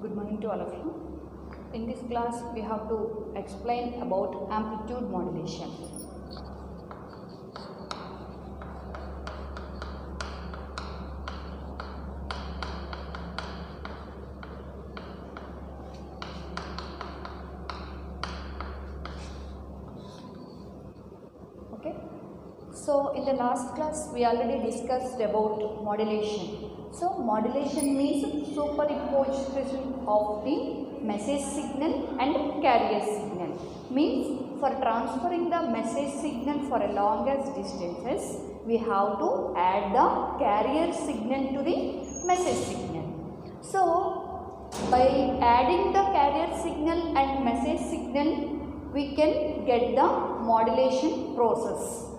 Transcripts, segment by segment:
Good morning to all of you. In this class, we have to explain about amplitude modulation. Okay. So, in the last class, we already discussed about modulation. So, modulation means superimposition of the message signal and carrier signal. Means for transferring the message signal for a longest distances, we have to add the carrier signal to the message signal. So, by adding the carrier signal and message signal, we can get the modulation process.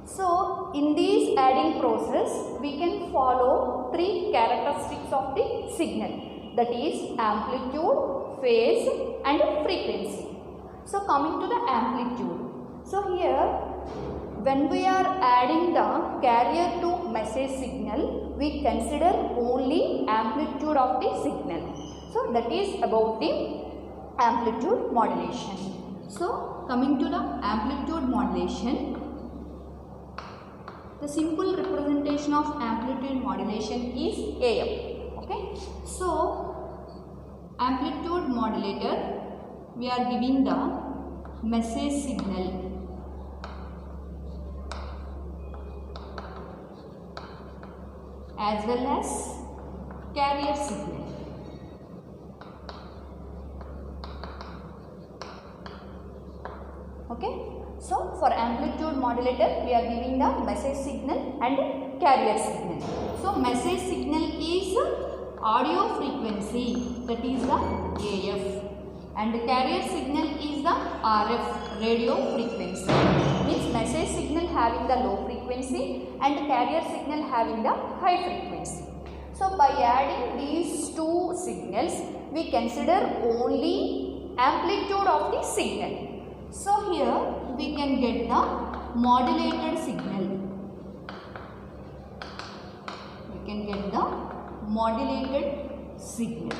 So, in this adding process, we can follow three characteristics of the signal, that is amplitude, phase and frequency. So, coming to the amplitude. So, here when we are adding the carrier to message signal, we consider only amplitude of the signal. So, that is about the amplitude modulation. So, coming to the amplitude modulation, the simple representation of amplitude modulation is AM. Okay. So, amplitude modulator, we are giving the message signal as well as carrier signal. Okay. So, for amplitude modulator, we are giving the message signal and carrier signal. So, message signal is audio frequency, that is the AF, and carrier signal is the RF, radio frequency. Means message signal having the low frequency and carrier signal having the high frequency. So, by adding these two signals, we consider only amplitude of the signal. So, here we can get the modulated signal. We can get the modulated signal.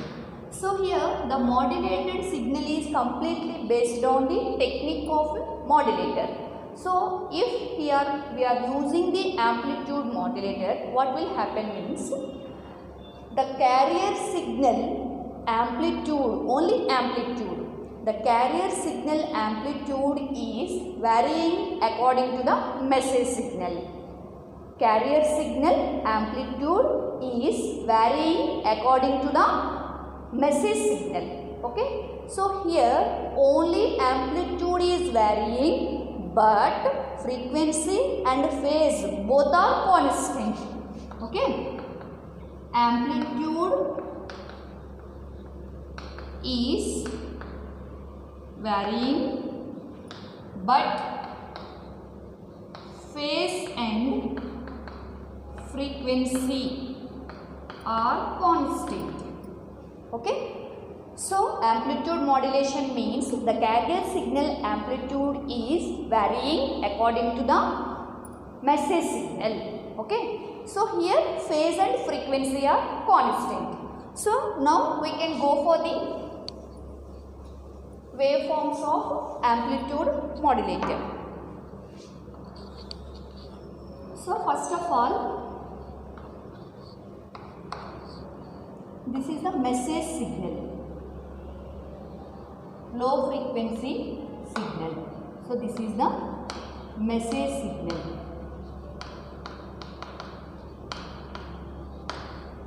So, here the modulated signal is completely based on the technique of modulator. So, if here we are using the amplitude modulator, what will happen means the carrier signal amplitude, only amplitude. The carrier signal amplitude is varying according to the message signal. Carrier signal amplitude is varying according to the message signal. Okay. So, here only amplitude is varying, but frequency and phase both are constant. Okay. Amplitude is varying, but phase and frequency are constant. Okay. So, amplitude modulation means the carrier signal amplitude is varying according to the message signal. Okay. So, here phase and frequency are constant. So, now we can go for the waveforms of amplitude modulator. So, first of all, this is the message signal, low frequency signal. So, this is the message signal.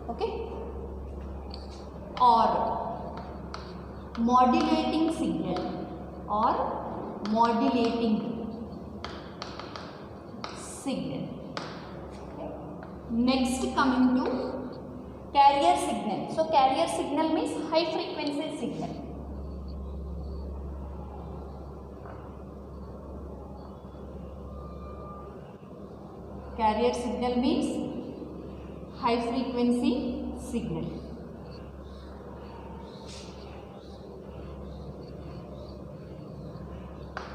Okay. Or modulating signal or modulating signal. Okay. Next, coming to carrier signal. So, carrier signal means high frequency signal. Carrier signal means high frequency signal.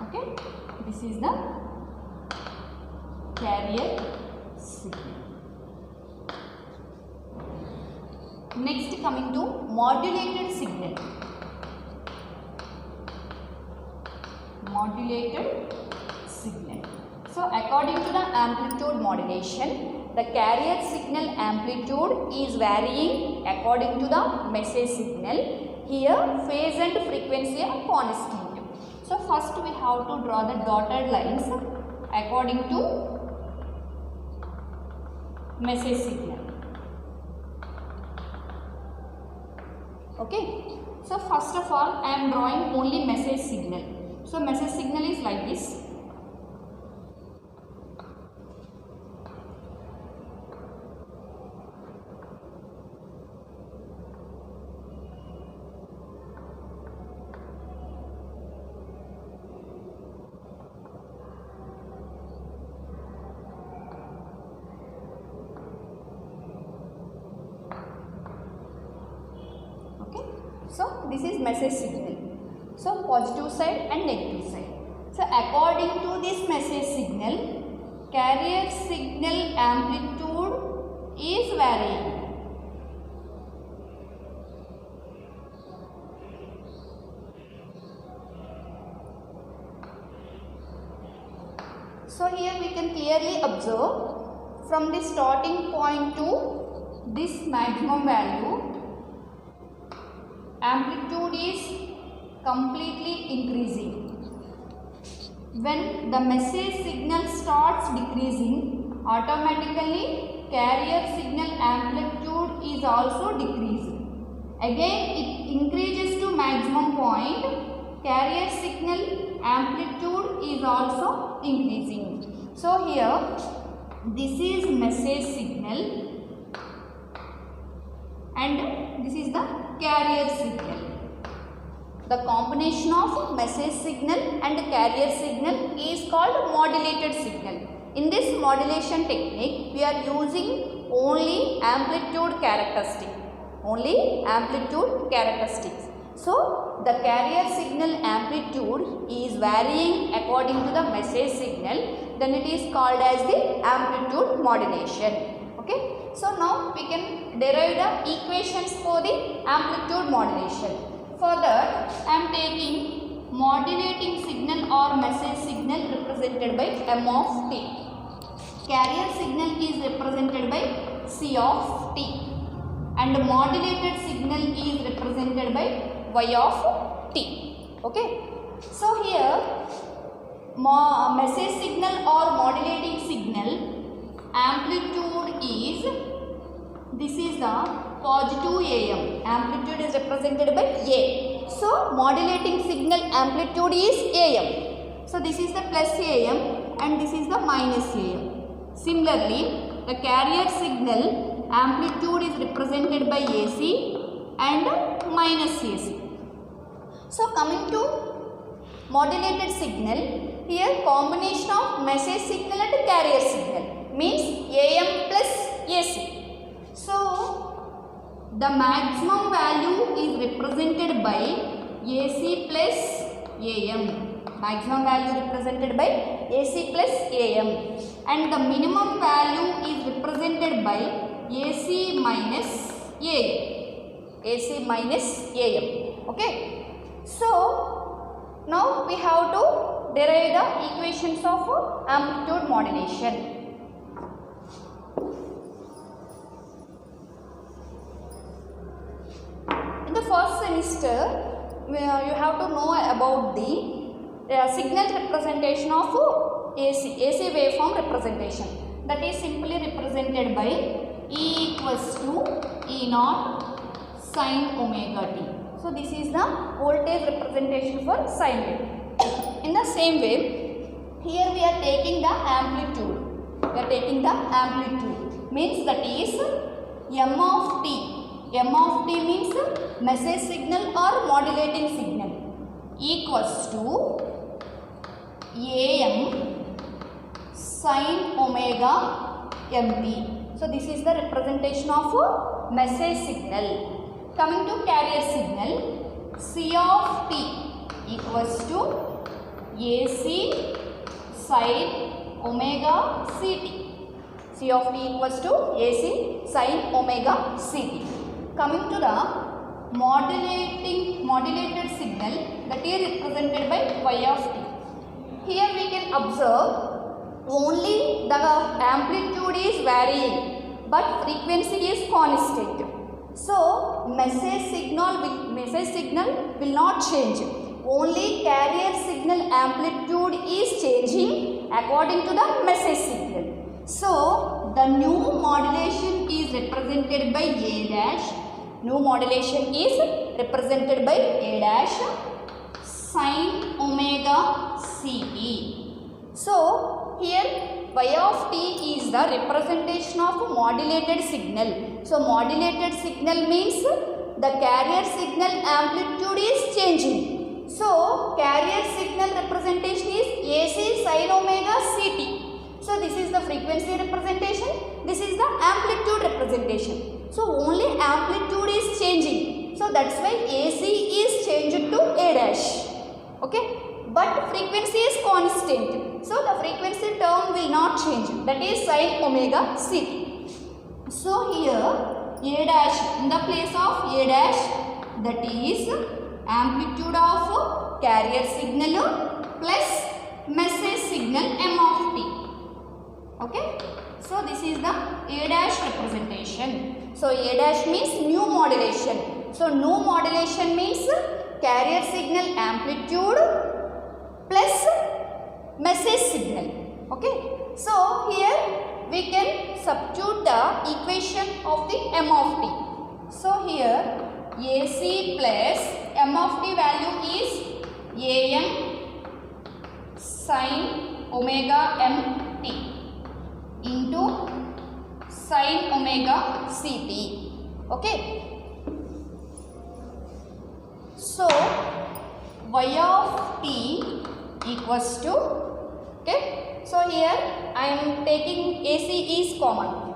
Okay, this is the carrier signal. Next, coming to modulated signal. Modulated signal. So according to the amplitude modulation, the carrier signal amplitude is varying according to the message signal. Here phase and frequency are constant. So first we have to draw the dotted lines according to message signal. Okay. So first of all I am drawing only message signal. So message signal is like this. Okay. So this is message signal. So positive side and negative side. So according to this message signal, carrier signal amplitude is varying. So here we can clearly observe from the starting point to this maximum value, amplitude is completely increasing. When the message signal starts decreasing, automatically carrier signal amplitude is also decreasing. Again it increases to maximum point, carrier signal amplitude is also increasing. So here this is message signal and this is the carrier signal. The combination of message signal and carrier signal is called modulated signal. In this modulation technique, we are using only amplitude characteristic. Only amplitude characteristics. So, the carrier signal amplitude is varying according to the message signal. Then it is called as the amplitude modulation. Okay. So, now we can derive the equations for the amplitude modulation. For that, I am taking modulating signal or message signal represented by M of t. Carrier signal is represented by C of t. And modulated signal is represented by Y of t. Okay. So here, message signal or modulating signal amplitude is, this is the positive AM. Amplitude is represented by A. So, modulating signal amplitude is AM. So, this is the plus AM and this is the minus AM. Similarly, the carrier signal amplitude is represented by AC and minus AC. So, coming to modulated signal, here combination of message signal and carrier signal means AM plus AC. So, the maximum value is represented by AC plus AM. Maximum value represented by AC plus AM. And the minimum value is represented by AC minus AM. AC minus AM. Okay. So, now we have to derive the equations of amplitude modulation. In the first semester, you have to know about the signal representation of AC waveform representation. That is simply represented by E equals to E naught sin omega t. So, this is the voltage representation for sine wave. In the same way, here we are taking the amplitude. We are taking the amplitude. Means that is M of t. M of t means message signal or modulating signal equals to AM sin omega mt. So, this is the representation of message signal. Coming to carrier signal, C of t equals to AC sin omega ct. C of t equals to AC sin omega ct. Coming to the modulated signal that is represented by y of t. Here we can observe only the amplitude is varying but frequency is constant. So message signal will not change. Only carrier signal amplitude is changing according to the message signal. So the new modulation is represented by A dash. New modulation is represented by A dash sin omega ct. So here y of t is the representation of modulated signal. So modulated signal means the carrier signal amplitude is changing. So carrier signal representation is AC sin omega ct. So this is the frequency representation, this is the amplitude representation. So only amplitude is changing. So that's why AC is changed to A dash. Okay. But frequency is constant. So the frequency term will not change. That is sin omega ct. So here A dash in the place of A dash, that is amplitude of carrier signal plus message signal m of t. Okay. So this is the A dash representation. So A dash means new modulation. So new modulation means carrier signal amplitude plus message signal. Okay. So here we can substitute the equation of the m of t. So here AC plus m of t value is am sin omega mt into sin omega ct. Okay. So y of t equals to, okay, so here I am taking AC is common.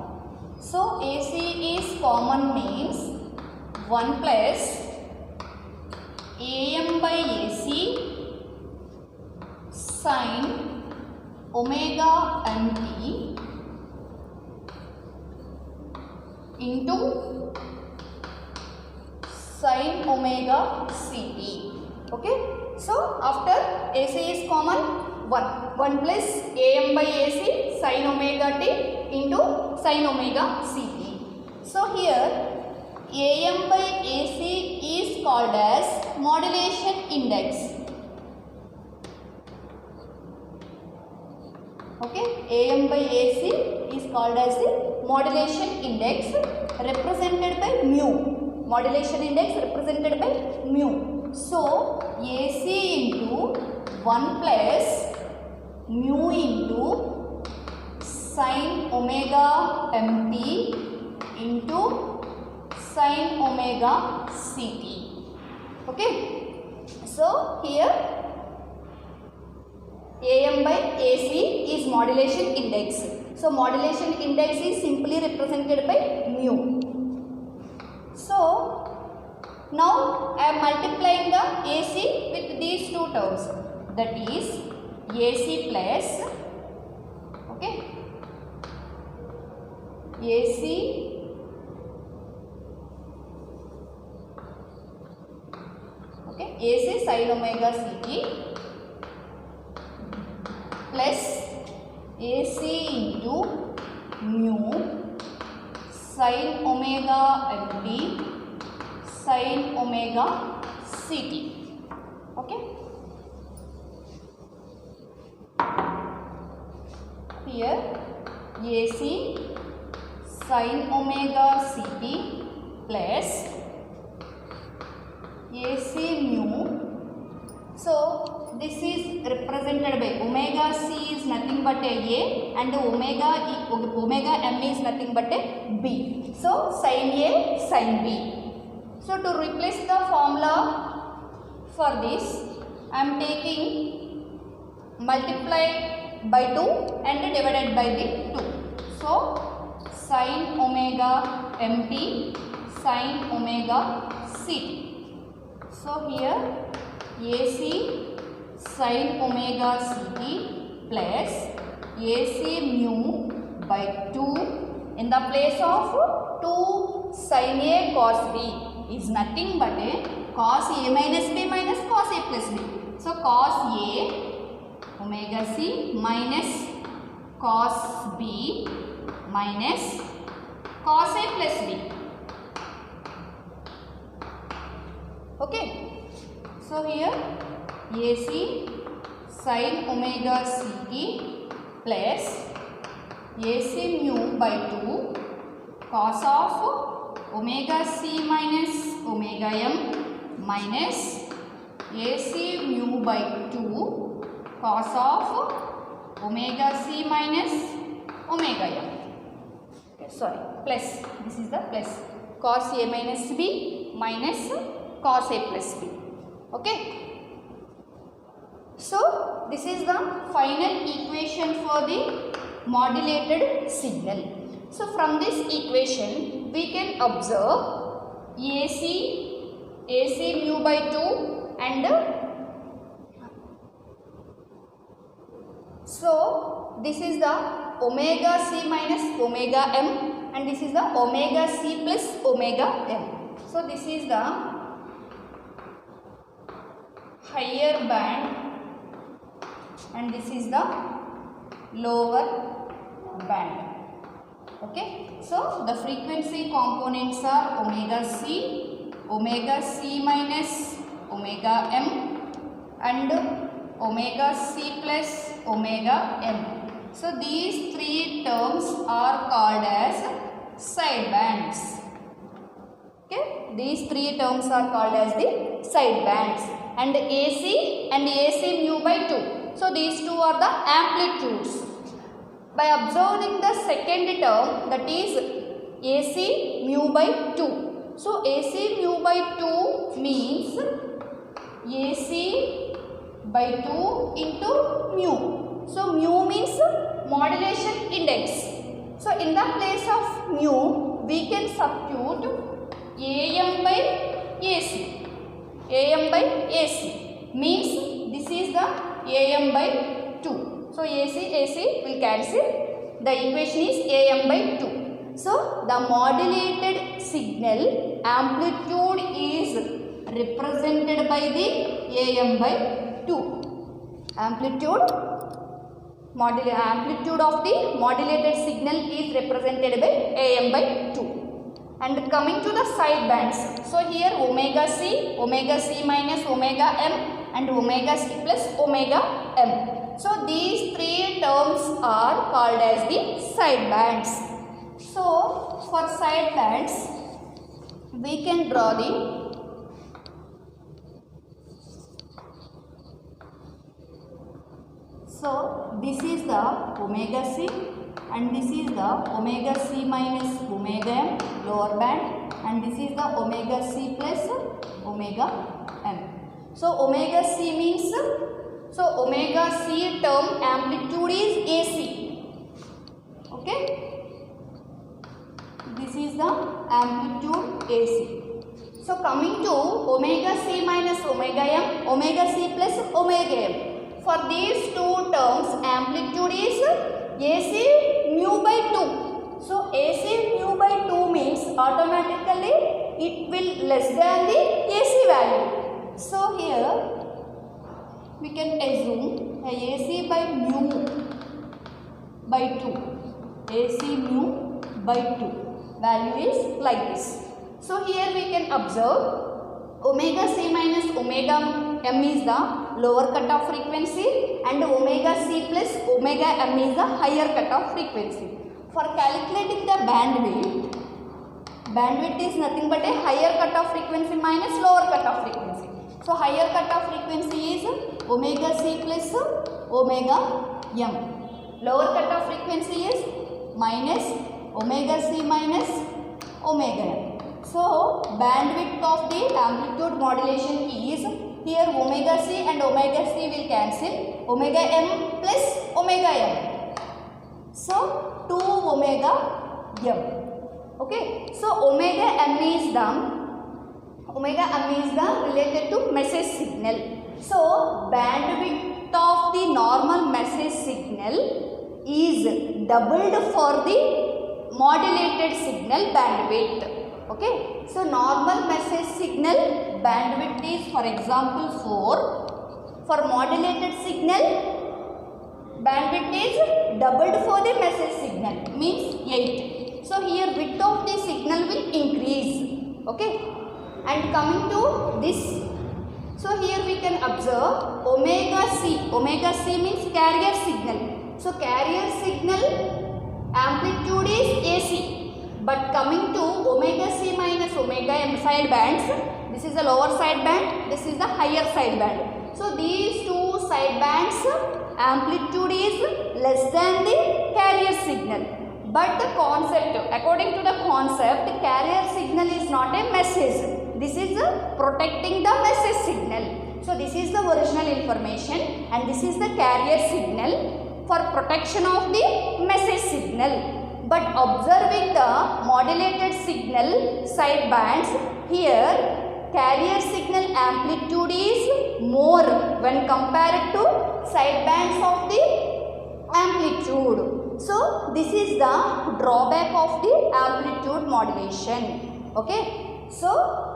So AC is common means 1 plus AM by AC sin omega mt into sin omega ct. Okay. So after AC is common, 1 plus AM by AC sin omega t into sin omega ct. So here AM by AC is called as modulation index. Okay, AM by AC is called as the modulation index represented by mu. Modulation index represented by mu. So AC into 1 plus mu into sin omega mt into sin omega ct. Okay. So here AM by AC is modulation index. So modulation index is simply represented by mu. So now I am multiplying the AC with these two terms, that is AC plus, okay, AC AC sin omega ct plus AC into mu sin omega mt sin omega ct. Okay. Here AC sin omega ct plus AC mu. So this is represented by omega c is nothing but a and omega m is nothing but a b. So sin a sin b. So to replace the formula for this, I am taking multiply by 2 and divided by the 2. So sin omega mt sin omega ct. So here AC sin omega ct plus AC mu by 2 in the place of 2 sin A cos B. is nothing but a cos A minus B minus cos A plus B. So cos A omega c minus cos B minus cos A plus B. Okay. So here AC sin omega c plus AC mu by 2 cos of omega c minus omega m minus AC mu by 2 cos of omega c minus omega m. Okay, sorry, plus, this is the plus, cos A minus B minus cos A plus B. Okay. So this is the final equation for the modulated signal. So from this equation we can observe AC mu by 2 and so this is the omega c minus omega m and this is the omega c plus omega m. So this is the higher band and this is the lower band. Okay, so the frequency components are omega c minus omega m and omega c plus omega m. So these three terms are called as sidebands. Okay, these three terms are called as the sidebands, and AC and AC mu by 2. So these two are the amplitudes. By observing the second term, that is AC mu by 2. So AC mu by 2 means AC by 2 into mu. So mu means modulation index. So in the place of mu, we can substitute AM by AC. AM by AC means this is the AM by 2. So AC will cancel. The equation is AM by 2. So the modulated signal amplitude is represented by the AM by 2. Amplitude of the modulated signal is represented by AM by 2. And coming to the side bands, so here omega c minus omega m and omega c plus omega m. So these three terms are called as the side bands. So for side bands, we can draw the so this is the omega c and this is the omega c minus omega m lower band and this is the omega c plus omega m. So omega c means, so omega c term amplitude is AC. Okay, this is the amplitude AC. So coming to omega c minus omega m, omega c plus omega m. For these two terms amplitude is AC mu by 2. So AC mu by 2 means automatically it will less than the AC value. So here we can assume AC by mu by 2. AC mu by 2 value is like this. So here we can observe omega c minus omega m is the lower cutoff frequency and omega c plus omega m is the higher cutoff frequency. For calculating the bandwidth is nothing but a higher cutoff frequency minus lower cutoff frequency. So higher cutoff frequency is omega c plus omega m. Lower cutoff frequency is minus omega c minus omega m. So bandwidth of the amplitude modulation is, here omega c and omega c will cancel, omega m plus omega m. So 2 omega m. Okay. So omega m is the related to message signal. So bandwidth of the normal message signal is doubled for the modulated signal bandwidth. Okay, so normal message signal bandwidth is, for example, 4. For modulated signal, bandwidth is doubled for the message signal, means 8. So here width of the signal will increase. Okay, and coming to this, so here we can observe omega c. Omega c means carrier signal. So carrier signal amplitude is AC. But coming to omega c minus omega m side bands, this is the lower side band, this is the higher side band. So these two side bands amplitude is less than the carrier signal. But the concept, according to the concept, carrier signal is not a message. This is protecting the message signal. So this is the original information and this is the carrier signal for protection of the message signal. But observing the modulated signal side bands, here carrier signal amplitude is more when compared to side bands of the amplitude. So this is the drawback of the amplitude modulation. Okay, so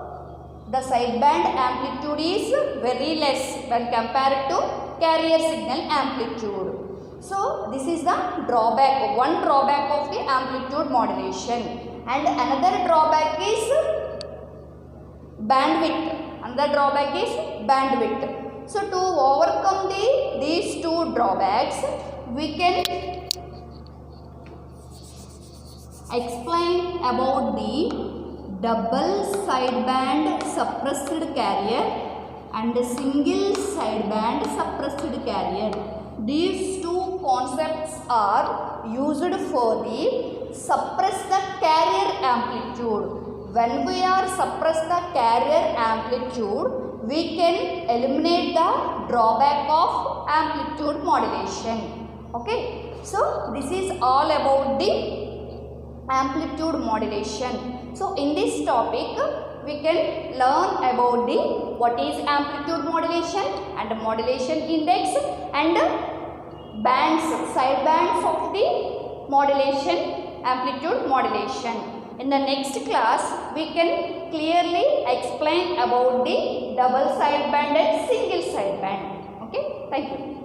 the sideband amplitude is very less when compared to carrier signal amplitude. So this is the drawback, one drawback of the amplitude modulation. And another drawback is bandwidth. Another drawback is bandwidth. So to overcome these two drawbacks, we can explain about the double sideband suppressed carrier and single sideband suppressed carrier. These two concepts are used for the suppress the carrier amplitude. When we are suppress the carrier amplitude, we can eliminate the drawback of amplitude modulation. Okay, so this is all about the amplitude modulation. So in this topic we can learn about the what is amplitude modulation and modulation index and bands, side bands of the modulation, amplitude modulation. In the next class we can clearly explain about the double sideband and single sideband. Okay, thank you.